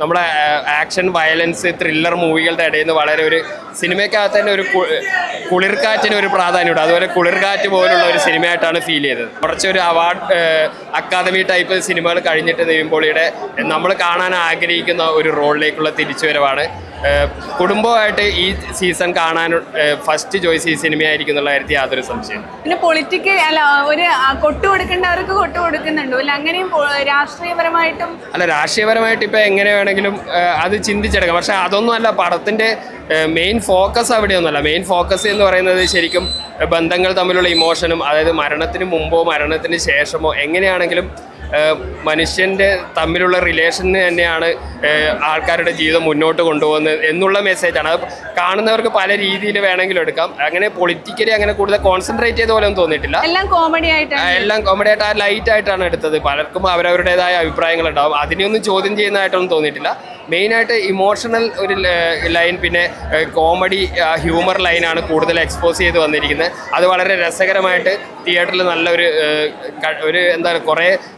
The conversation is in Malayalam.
നമ്മുടെ ആക്ഷൻ വയലൻസ് ത്രില്ലർ മൂവികളുടെ ഇടയിൽ നിന്ന് വളരെ ഒരു സിനിമയ്ക്കകത്ത് തന്നെ ഒരു കുളിർക്കാറ്റിന് ഒരു പ്രാധാന്യമുണ്ട്. അതുപോലെ കുളിർക്കാറ്റ് പോലുള്ള ഒരു സിനിമയായിട്ടാണ് ഫീൽ ചെയ്തത്. കുറച്ചൊരു അവാർഡ് അക്കാദമി ടൈപ്പ് സിനിമകൾ കഴിഞ്ഞിട്ട് നെയ്യുമ്പോളിയുടെ നമ്മൾ കാണാൻ ആഗ്രഹിക്കുന്ന ഒരു റോളിലേക്കുള്ള തിരിച്ചുവരവാണ്. കുടുംബമായിട്ട് ഈ സീസൺ കാണാൻ ഫസ്റ്റ് ചോയ്സ് ഈ സിനിമയായിരിക്കും എന്നുള്ള കാര്യത്തിൽ യാതൊരു സംശയം. പിന്നെ പൊളിറ്റിക്കൽ അല്ല, ഒരു കൊട്ടു കൊടുക്കേണ്ടവർക്ക് കൊട്ടു കൊടുക്കുന്നുണ്ടോ അല്ല, അങ്ങനെയും രാഷ്ട്രീയപരമായിട്ടും അല്ല, രാഷ്ട്രീയപരമായിട്ട് ഇപ്പം എങ്ങനെ വേണമെങ്കിലും അത് ചിന്തിച്ചെടുക്കാം. പക്ഷെ അതൊന്നും അല്ല പടത്തിൻ്റെ മെയിൻ ഫോക്കസ്. അവിടെയൊന്നുമല്ല. മെയിൻ ഫോക്കസ് എന്ന് പറയുന്നത് ശരിക്കും ബന്ധങ്ങൾ തമ്മിലുള്ള ഇമോഷനും, അതായത് മരണത്തിന് മുമ്പോ മരണത്തിന് ശേഷമോ എങ്ങനെയാണെങ്കിലും മനുഷ്യൻ്റെ തമ്മിലുള്ള റിലേഷന് തന്നെയാണ് ആൾക്കാരുടെ ജീവിതം മുന്നോട്ട് കൊണ്ടുപോകുന്നത് എന്നുള്ള മെസ്സേജാണ്. അത് കാണുന്നവർക്ക് പല രീതിയിൽ വേണമെങ്കിലും എടുക്കാം. അങ്ങനെ പൊളിറ്റിക്കലി അങ്ങനെ കൂടുതൽ കോൺസെൻട്രേറ്റ് ചെയ്ത പോലെ ഒന്നും തോന്നിയിട്ടില്ല. എല്ലാം കോമഡി ആയിട്ട് ആ ലൈറ്റ് ആയിട്ടാണ് എടുത്തത്. പലർക്കും അവരവരുടേതായ അഭിപ്രായങ്ങളുണ്ടാവും. അതിനെയൊന്നും ചോദ്യം ചെയ്യുന്നതായിട്ടൊന്നും തോന്നിയിട്ടില്ല. മെയിനായിട്ട് ഇമോഷണൽ ഒരു ലൈൻ, പിന്നെ കോമഡി ഹ്യൂമർ ലൈനാണ് കൂടുതൽ എക്സ്പോസ് ചെയ്ത് വന്നിരിക്കുന്നത്. അത് വളരെ രസകരമായിട്ട് തിയേറ്ററിൽ നല്ലൊരു എന്താ കുറേ